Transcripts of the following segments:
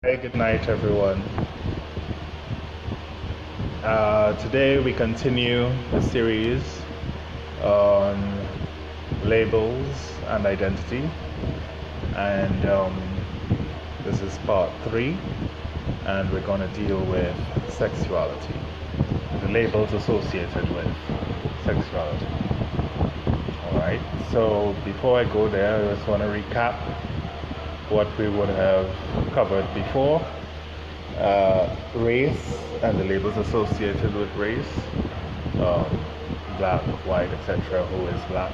Hey, good night, everyone. Today we continue the series on labels and identity, and this is part 3, and we're going to deal with sexuality, the labels associated with sexuality. Alright, so before I go there, I just want to recap what we would have covered before. Race and the labels associated with race, black, white, etc., who is black.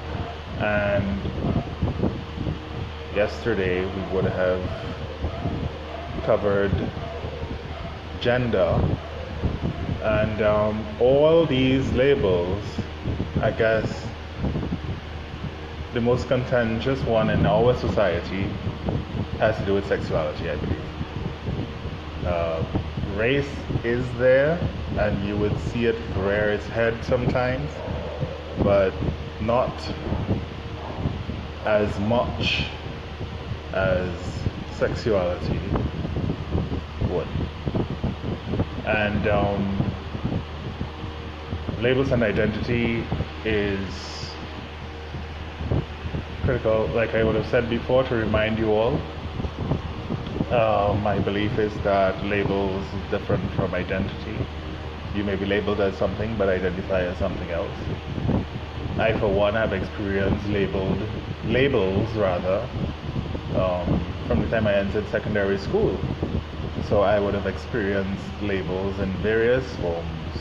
And yesterday we would have covered gender, and all these labels, I guess the most contentious one in our society has to do with sexuality, I believe. Race is there, and you would see it rear its head sometimes, but not as much as sexuality would. And labels and identity is critical, like I would have said before, to remind you all. My belief is that labels is different from identity. You may be labeled as something but identify as something else. I, for one, have experienced labels rather, from the time I entered secondary school. So I would have experienced labels in various forms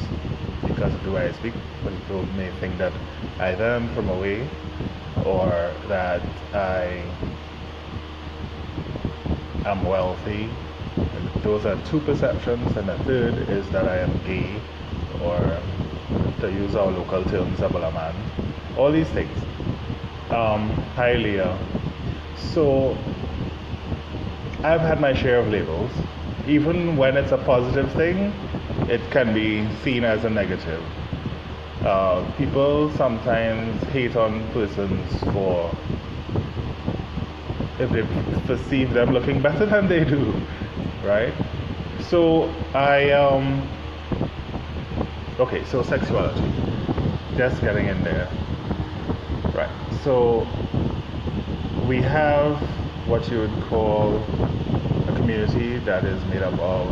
because of the way I speak. People may think that either I'm from away or that I am wealthy. Those are two perceptions, and the third is that I am gay, or to use our local term, Zabala man. All these things. Highly. So I've had my share of labels. Even when it's a positive thing, it can be seen as a negative. People sometimes hate on persons for if they perceive them looking better than they do, right? So okay, so sexuality, just getting in there, right? So we have what you would call a community that is made up of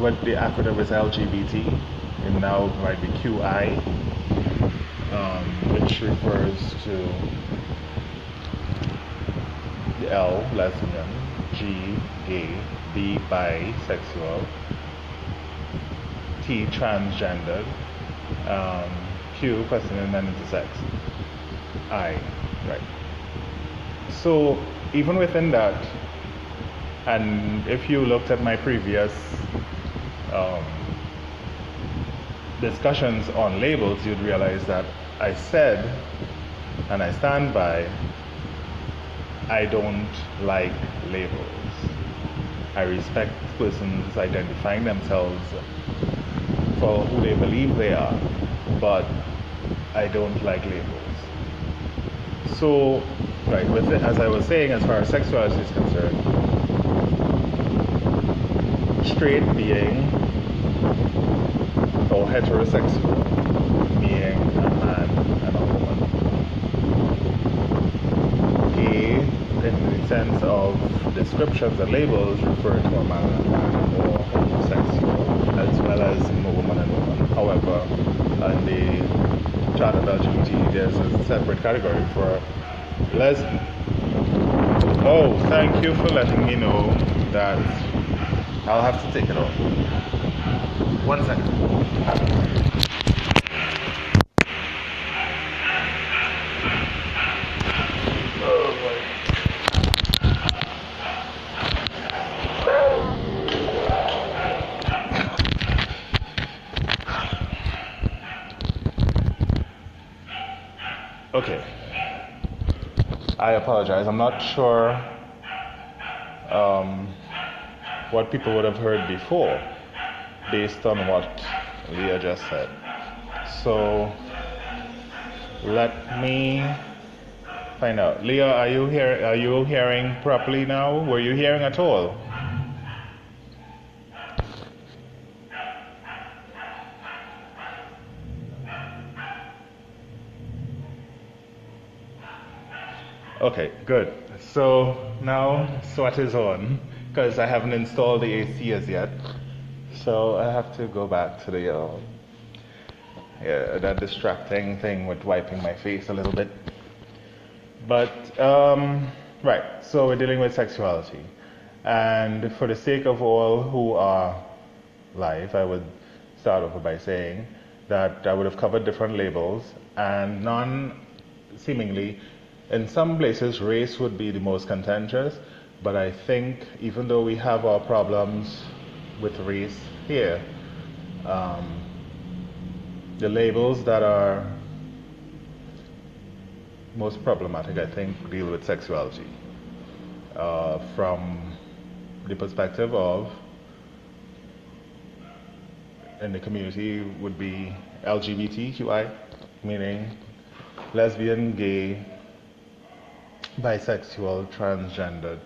what the acronym is LGBT, and now it might be QI, which refers to L, lesbian, G, gay, B, bisexual, T, transgendered, Q, questioning men intersex, I, right. So even within that, and if you looked at my previous discussions on labels, you'd realize that I said, and I stand by, I don't like labels. I respect persons identifying themselves for who they believe they are, but I don't like labels. So, right, with it, as I was saying, as far as sexuality is concerned, straight being, or heterosexual being a man and a woman. Gay, in the sense of descriptions and labels, refer to a man and a man, or homosexual, as well as a woman and woman. However, in the chart of LGBT, there's a separate category for lesbian. Oh, thank you for letting me know that. I'll have to take it off. 1 second. Okay. I apologize. I'm not sure what people would have heard before based on what Leah just said. So let me find out. Leah, are you hearing properly now? Were you hearing at all? Okay, good. So now SWAT is on because I haven't installed the AC as yet. So I have to go back to the that distracting thing with wiping my face a little bit. But right, so we're dealing with sexuality, and for the sake of all who are live, I would start off by saying that I would have covered different labels, and none seemingly, in some places, race would be the most contentious, but I think even though we have our problems with race here, the labels that are most problematic, I think, deal with sexuality from the perspective of, in the community, would be LGBTQI, meaning lesbian, gay, bisexual, transgendered,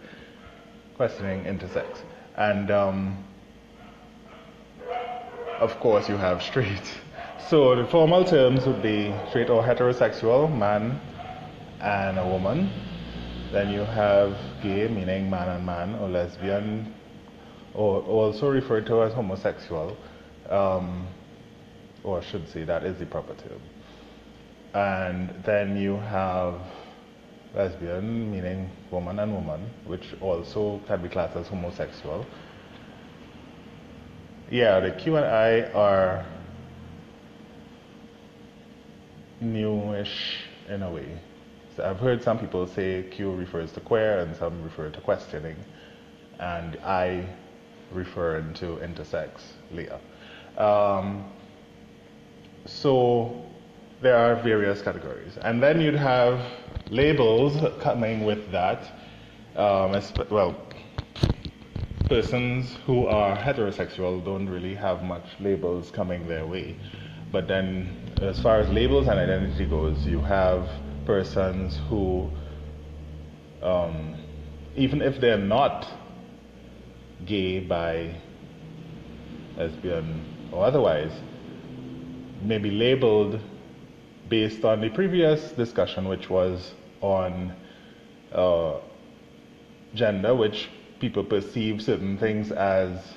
questioning intersex. And of course you have straight. So the formal terms would be straight or heterosexual, man and a woman. Then you have gay, meaning man and man, or lesbian, or also referred to as homosexual, or I should say that is the proper term. And then you have lesbian, meaning woman and woman, which also can be classed as homosexual. Yeah, the Q and I are newish in a way. So I've heard some people say Q refers to queer and some refer to questioning, and I referring to intersex, Leah. So there are various categories, and then you'd have labels coming with that. Well, persons who are heterosexual don't really have much labels coming their way. But then, as far as labels and identity goes, you have persons who, even if they're not gay, bi, lesbian, or otherwise, may be labeled based on the previous discussion, which was on gender, which people perceive certain things as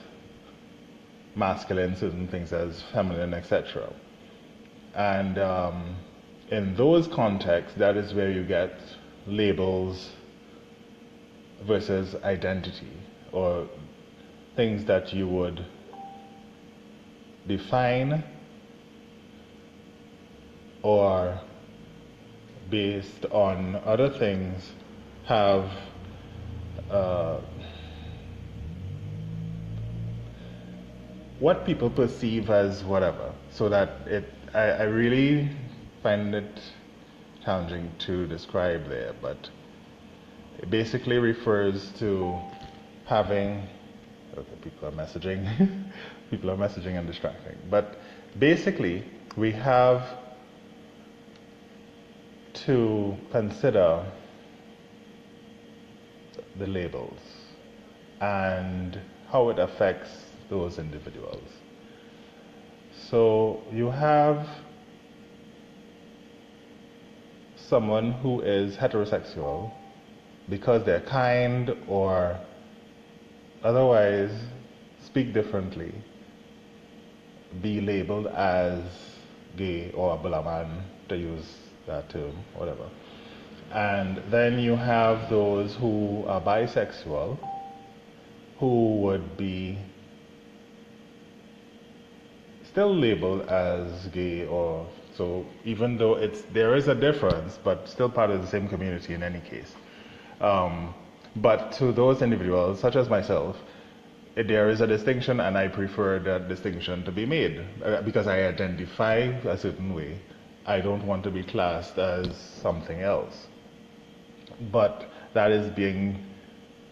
masculine, certain things as feminine, etc. And in those contexts, that is where you get labels versus identity, or things that you would define or based on other things have what people perceive as whatever, so that I really find it challenging to describe there, but it basically refers to having, okay, people are messaging, people are messaging and distracting, but basically we have to consider the labels and how it affects those individuals. So you have someone who is heterosexual because they're kind or otherwise speak differently, be labeled as gay or bulaman, to use that term, whatever. And then you have those who are bisexual, who would be still labeled as gay, or so, even though there is a difference, but still part of the same community in any case. But to those individuals, such as myself, there is a distinction, and I prefer that distinction to be made because I identify a certain way. I don't want to be classed as something else. But that is being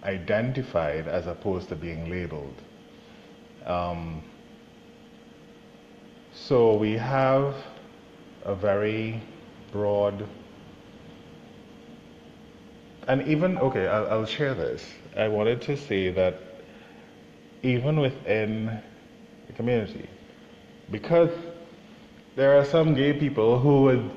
identified as opposed to being labeled. So we have a very broad And even, okay, I'll share this. I wanted to say that even within the community, because there are some gay people who would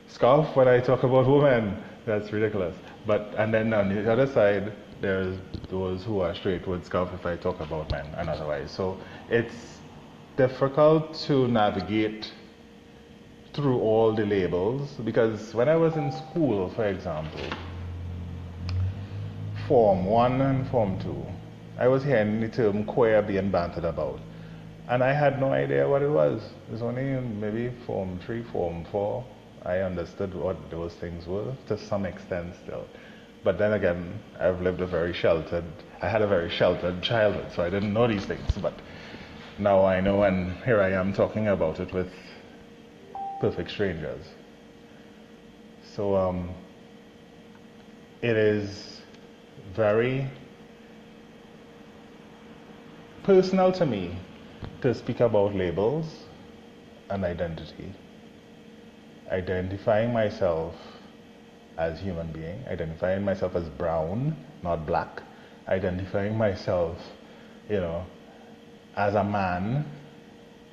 scoff when I talk about women. That's ridiculous. But, and then on the other side, there's those who are straight would scoff if I talk about men and otherwise. So it's difficult to navigate through all the labels, because when I was in school, for example, Form 1 and Form 2, I was hearing the term queer being bantered about. And I had no idea what it was. It was only in maybe Form 3, Form 4, I understood what those things were, to some extent still. But then again, I've lived I had a very sheltered childhood, so I didn't know these things. But now I know, and here I am talking about it with perfect strangers. So it is very personal to me to speak about labels and identity. Identifying myself as a human being, identifying myself as brown, not black, identifying myself, as a man,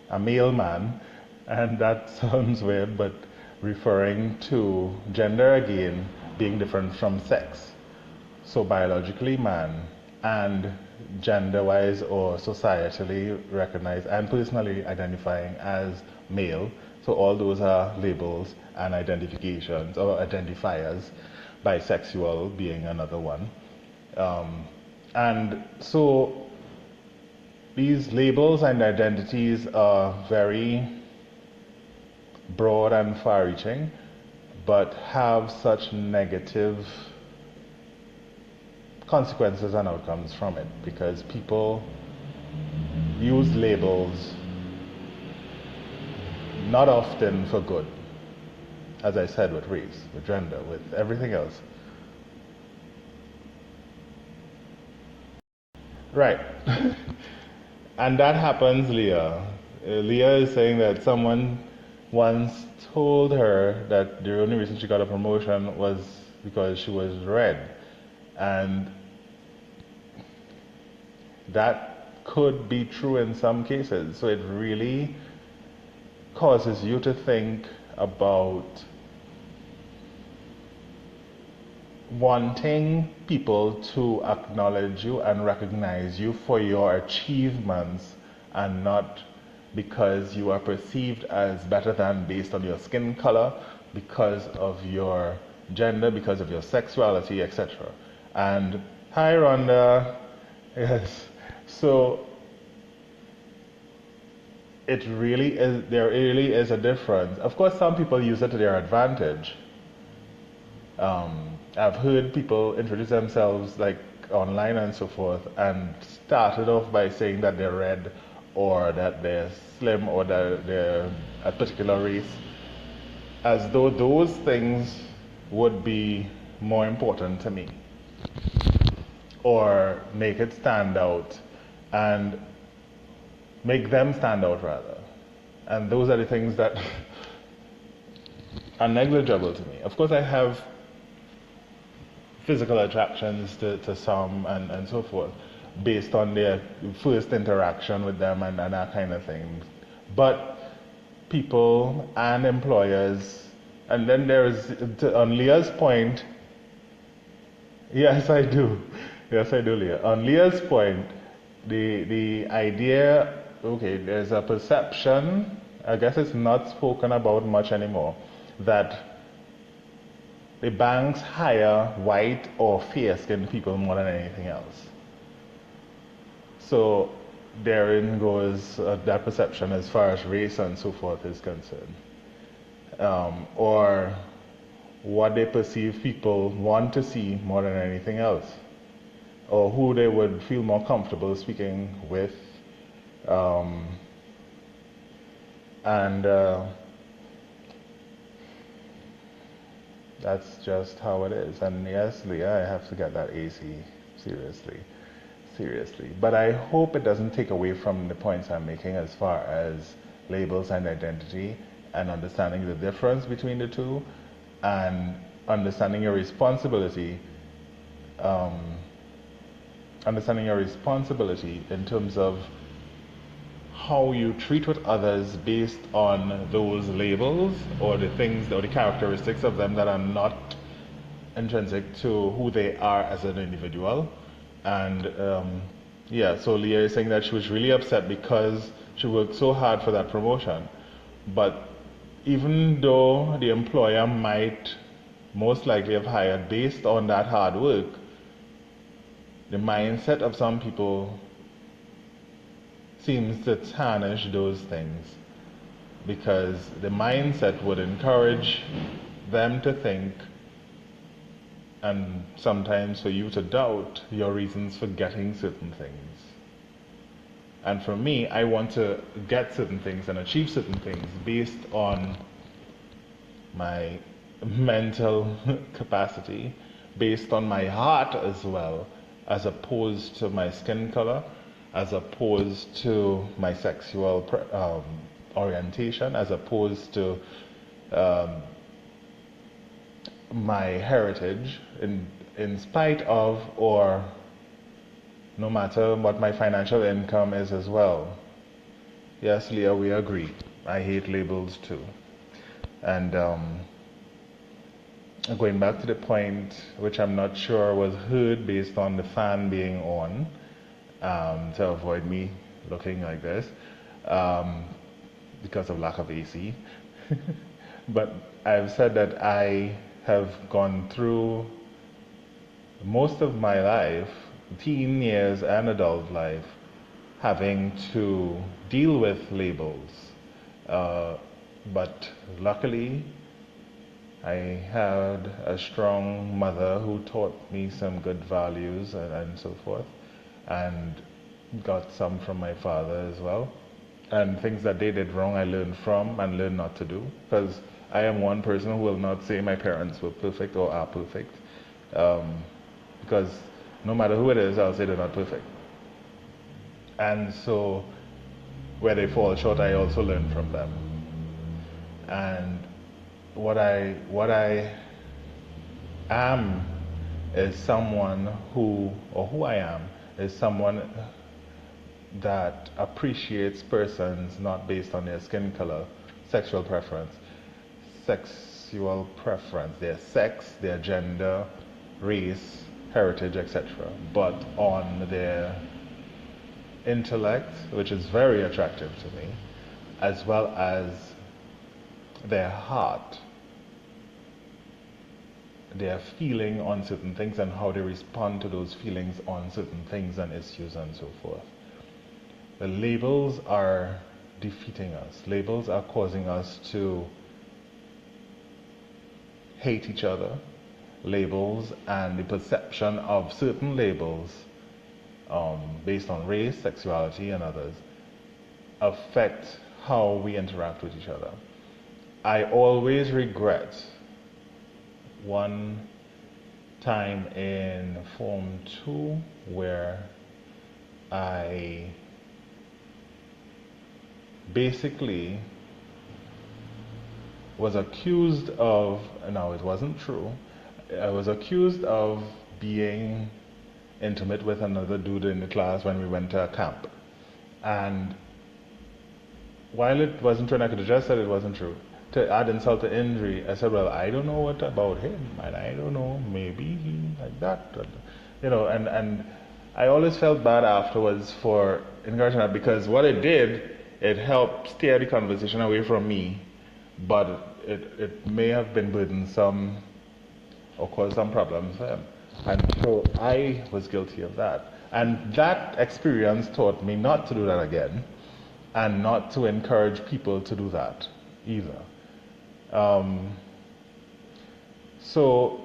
a male man, and that sounds weird, but referring to gender again being different from sex. So biologically man, and gender-wise or societally recognized, and personally identifying as male. So all those are labels and identifications or identifiers, bisexual being another one. And so these labels and identities are very broad and far-reaching, but have such negative consequences and outcomes from it, because people use labels not often for good, as I said, with race, with gender, with everything else. Right. And that happens, Leah. Leah is saying that someone once told her that the only reason she got a promotion was because she was red. And that could be true in some cases. So it really causes you to think about wanting people to acknowledge you and recognize you for your achievements, and not because you are perceived as better than based on your skin color, because of your gender, because of your sexuality, etc. And hi Rhonda. Yes. So there really is a difference. Of course, some people use it to their advantage. I've heard people introduce themselves like online and so forth, and started off by saying that they're red, or that they're slim, or that they're a particular race, as though those things would be more important to me, or make it stand out, and make them stand out rather. And those are the things that are negligible to me. Of course, I have physical attractions to some and so forth, based on their first interaction with them and that kind of thing. But people and employers, and then there is, on Leah's point, yes I do, Leah. On Leah's point, the idea, okay, there's a perception, I guess it's not spoken about much anymore, that the banks hire white or fair-skinned people more than anything else. So therein goes that perception as far as race and so forth is concerned. Or what they perceive people want to see more than anything else, or who they would feel more comfortable speaking with. That's just how it is. And yes, Leah, I have to get that AC, seriously. But I hope it doesn't take away from the points I'm making as far as labels and identity, and understanding the difference between the two, and understanding your responsibility um, understanding your responsibility in terms of how you treat with others based on those labels or the things or the characteristics of them that are not intrinsic to who they are as an individual. And yeah, so Leah is saying that she was really upset because she worked so hard for that promotion. But even though the employer might most likely have hired based on that hard work, the mindset of some people seems to tarnish those things, because the mindset would encourage them to think, and sometimes for you to doubt your reasons for getting certain things. And for me, I want to get certain things and achieve certain things based on my mental capacity, based on my heart as well, as opposed to my skin color, as opposed to my sexual orientation, as opposed to my heritage, in spite of, or no matter what my financial income is as well. Yes, Leah, we agree. I hate labels too. And going back to the point, which I'm not sure was heard based on the fan being on, to avoid me looking like this, because of lack of AC. But I've said that I have gone through most of my life, teen years and adult life, having to deal with labels. But luckily, I had a strong mother who taught me some good values and so forth, and got some from my father as well. And things that they did wrong, I learned from and learned not to do. Because I am one person who will not say my parents were perfect or are perfect. Because no matter who it is, I'll say they're not perfect. And so, where they fall short, I also learn from them. And what I am is someone who, or who I am, is someone that appreciates persons not based on their skin color, sexual preference, their sex, their gender, race, heritage, etc., but on their intellect, which is very attractive to me, as well as their heart, their feeling on certain things and how they respond to those feelings on certain things and issues and so forth. The labels are defeating us. Labels are causing us to hate each other. Labels and the perception of certain labels based on race, sexuality, and others affect how we interact with each other. I always regret one time in Form 2 where I basically was accused of, no, it wasn't true, I was accused of being intimate with another dude in the class when we went to a camp. And while it wasn't true and I could have just said it wasn't true, to add insult to injury, I said, well, I don't know what about him, and I don't know, maybe he like that, you know, and I always felt bad afterwards for encouraging that, because what it did, it helped steer the conversation away from me, but it may have been burdensome or caused some problems for him. And so I was guilty of that. And that experience taught me not to do that again, and not to encourage people to do that either. So,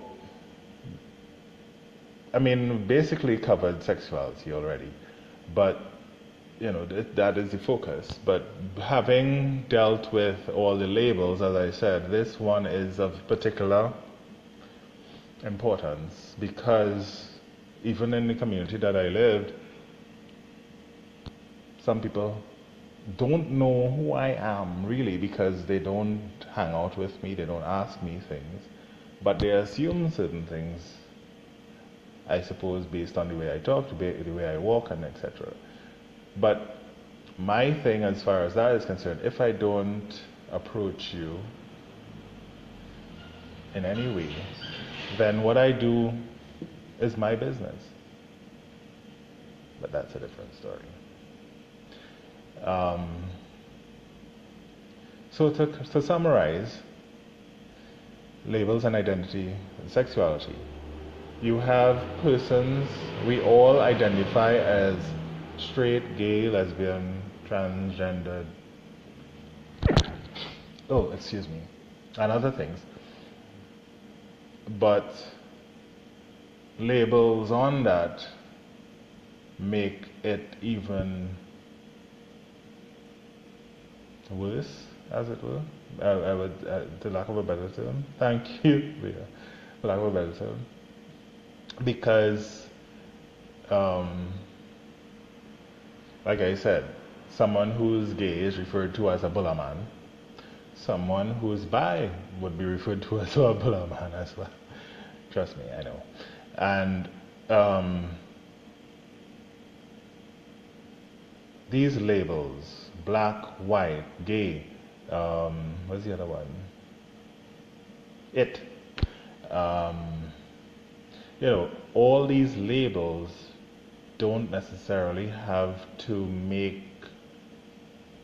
I mean, basically covered sexuality already, but you know, that is the focus. But having dealt with all the labels, as I said, this one is of particular importance, because even in the community that I lived, some people don't know who I am really, because they don't hang out with me, they don't ask me things, but they assume certain things I suppose based on the way I talk, the way I walk, and etc. But my thing as far as that is concerned, if I don't approach you in any way, then what I do is my business. But that's a different story. So to summarize, labels and identity and sexuality. You have persons, we all identify as straight, gay, lesbian, transgendered, excuse me, and other things. But labels on that make it even worse, as it were. I would, to lack of a better term. Thank you, Leah. For lack of a better term. Because, like I said, someone who's gay is referred to as a bulla man. Someone who's bi would be referred to as a bulla man as well. Trust me, I know. And these labels, black, white, gay, what's the other one? It. All these labels don't necessarily have to make,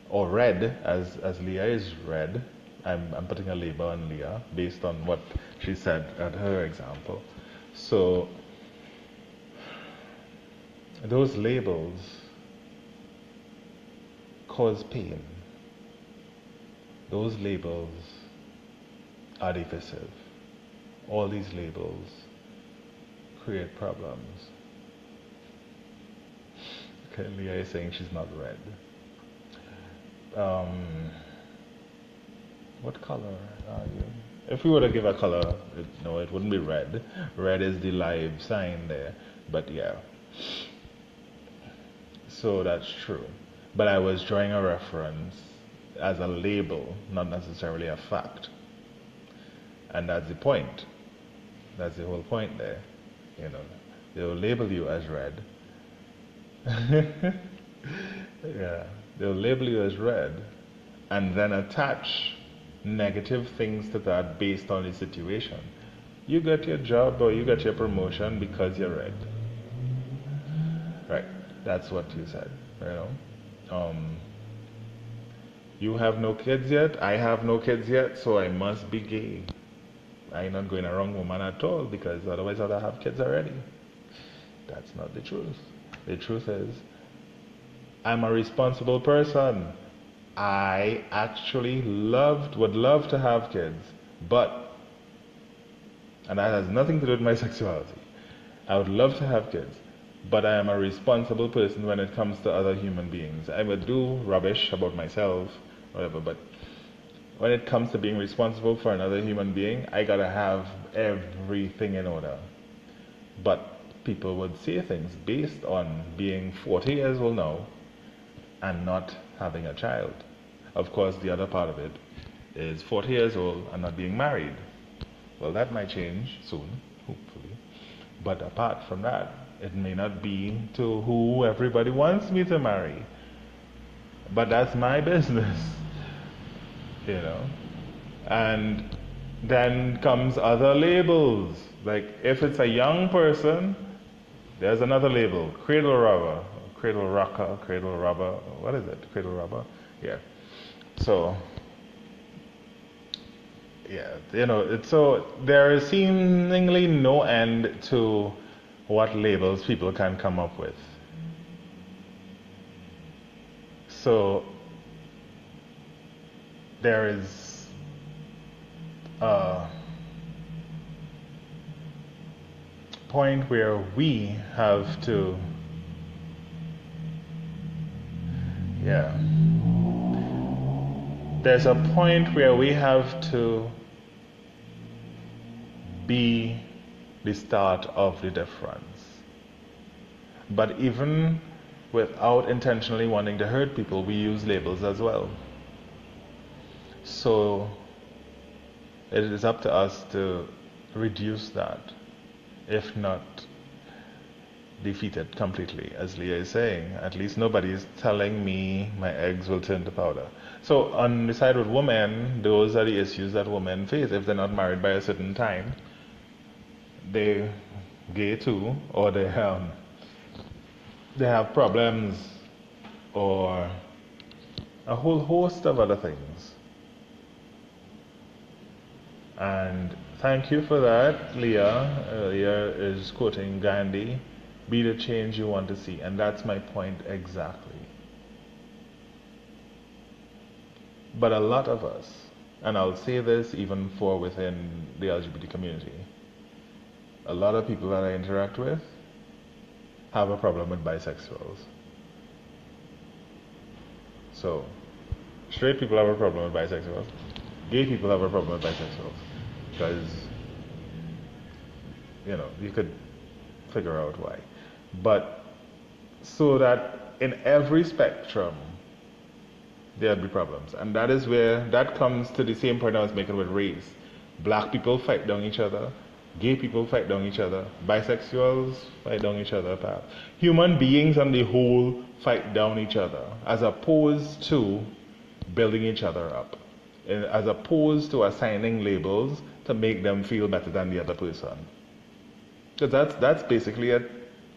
or red, as Leah is red. I'm putting a label on Leah based on what she said at her example. So those labels cause pain. Those labels are divisive. All these labels create problems. Okay, Leah is saying she's not red. What color are you? If we were to give a color, it wouldn't be red. Red is the live sign there. But yeah. So that's true. But I was drawing a reference as a label, not necessarily a fact. And that's the point. That's the whole point there. They'll label you as red. Yeah, they'll label you as red and then attach negative things to that based on the situation. You got your job or you got your promotion because you're red. Right, that's what you said, you have no kids yet, I have no kids yet, so I must be gay. I'm not going a wrong woman at all, because otherwise I'd have kids already. That's not the truth. The truth is, I'm a responsible person. I actually would love to have kids, and that has nothing to do with my sexuality. I would love to have kids, but I am a responsible person when it comes to other human beings. I would do rubbish about myself, whatever, but when it comes to being responsible for another human being, I gotta have everything in order. But people would say things based on being 40 years old now and not having a child. Of course, the other part of it is 40 years old and not being married. Well, that might change soon, hopefully. But apart from that, it may not be to who everybody wants me to marry. But that's my business. And then comes other labels. Like if it's a young person, there's another label, cradle robber, cradle rocker, cradle robber. What is it? Cradle robber? Yeah. So, yeah, so there is seemingly no end to what labels people can come up with. So there is a point where we have to, there's a point where we have to be the start of the difference. But even without intentionally wanting to hurt people, we use labels as well. So it is up to us to reduce that, if not defeated completely, as Leah is saying. At least nobody is telling me my eggs will turn to powder. So on the side with women, those are the issues that women face. If they're not married by a certain time, they gay too, or they have problems, or a whole host of other things. And thank you for that, Leah. Leah is quoting Gandhi, be the change you want to see. And that's my point exactly. But a lot of us, and I'll say this even for within the LGBT community, a lot of people that I interact with have a problem with bisexuals. So, straight people have a problem with bisexuals. Gay people have a problem with bisexuals. Because, you could figure out why. But, so that in every spectrum, there'll be problems. And that comes to the same point I was making with race. Black people fight down each other. Gay people fight down each other. Bisexuals fight down each other, perhaps. Human beings on the whole fight down each other, as opposed to building each other up. As opposed to assigning labels to make them feel better than the other person. Because that's basically it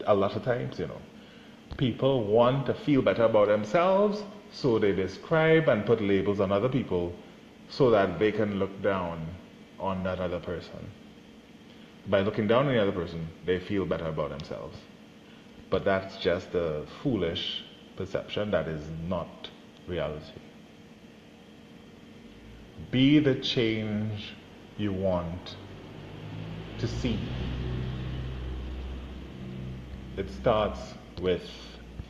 a lot of times, People want to feel better about themselves, so they describe and put labels on other people so that they can look down on that other person. By looking down on the other person, they feel better about themselves. But that's just a foolish perception that is not reality. Be the change you want to see. It starts with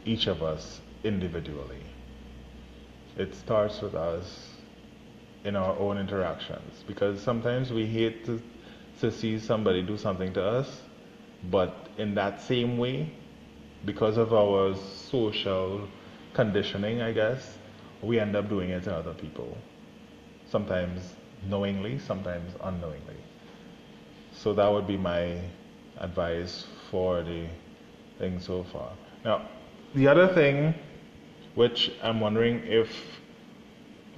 each of us individually. It starts with us in our own interactions, because sometimes we hate to see somebody do something to us, but in that same way, because of our social conditioning, I guess, we end up doing it to other people. Sometimes knowingly, sometimes unknowingly. So that would be my advice for the thing so far. Now, the other thing, which I'm wondering if,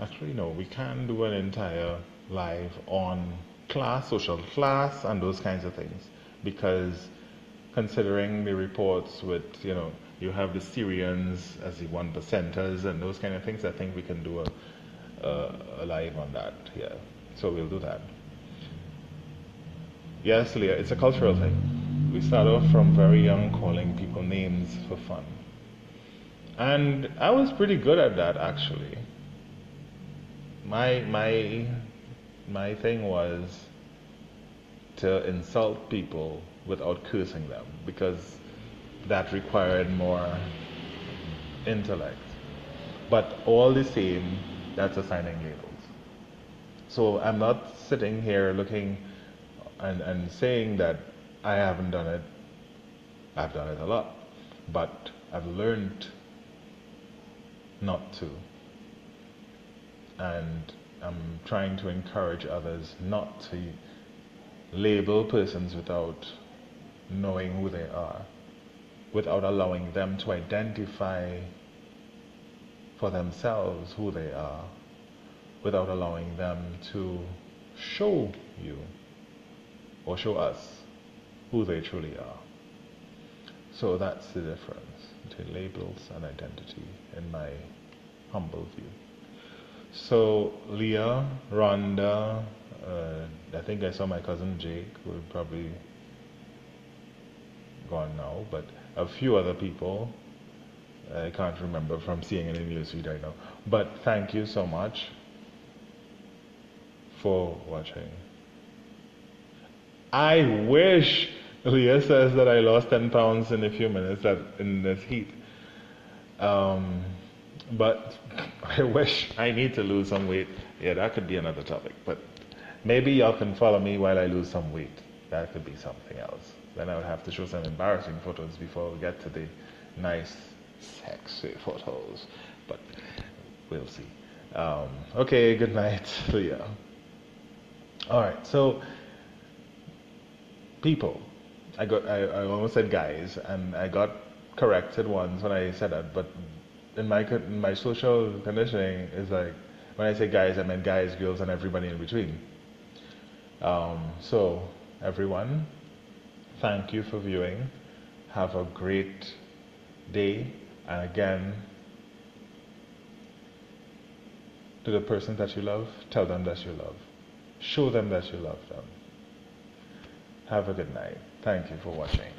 actually no, we can do an entire live on class, social class, and those kinds of things, because considering the reports with, you have the Syrians as the 1%ers and those kind of things, I think we can do a live on that, yeah. So we'll do that. Yes, Leah, it's a cultural thing. We start off from very young calling people names for fun. And I was pretty good at that, actually. My thing was to insult people without cursing them, because that required more intellect. But all the same, that's assigning labels. So I'm not sitting here looking and saying that I haven't done it. I've done it a lot. But I've learned not to. And I'm trying to encourage others not to label persons without knowing who they are, without allowing them to identify for themselves who they are, without allowing them to show you or show us who they truly are. So that's the difference between labels and identity in my humble view. So Leah, Rhonda, I think I saw my cousin Jake, who would probably gone now, but a few other people I can't remember from seeing it in the newsfeed right now. But thank you so much for watching. I wish, Leah says that I lost 10 pounds in a few minutes in this heat. But I wish I need to lose some weight. Yeah, that could be another topic. But maybe y'all can follow me while I lose some weight. That could be something else. Then I would have to show some embarrassing photos before we get to the nice, sexy photos. But we'll see. Okay, good night, Leah. Alright, so people, I almost said guys, and I got corrected once when I said that. But in my social conditioning, is like when I say guys, I meant guys, girls, and everybody in between. So everyone, thank you for viewing. Have a great day, and again, to the person that you love, tell them that you love. Show them that you love them. Have a good night. Thank you for watching.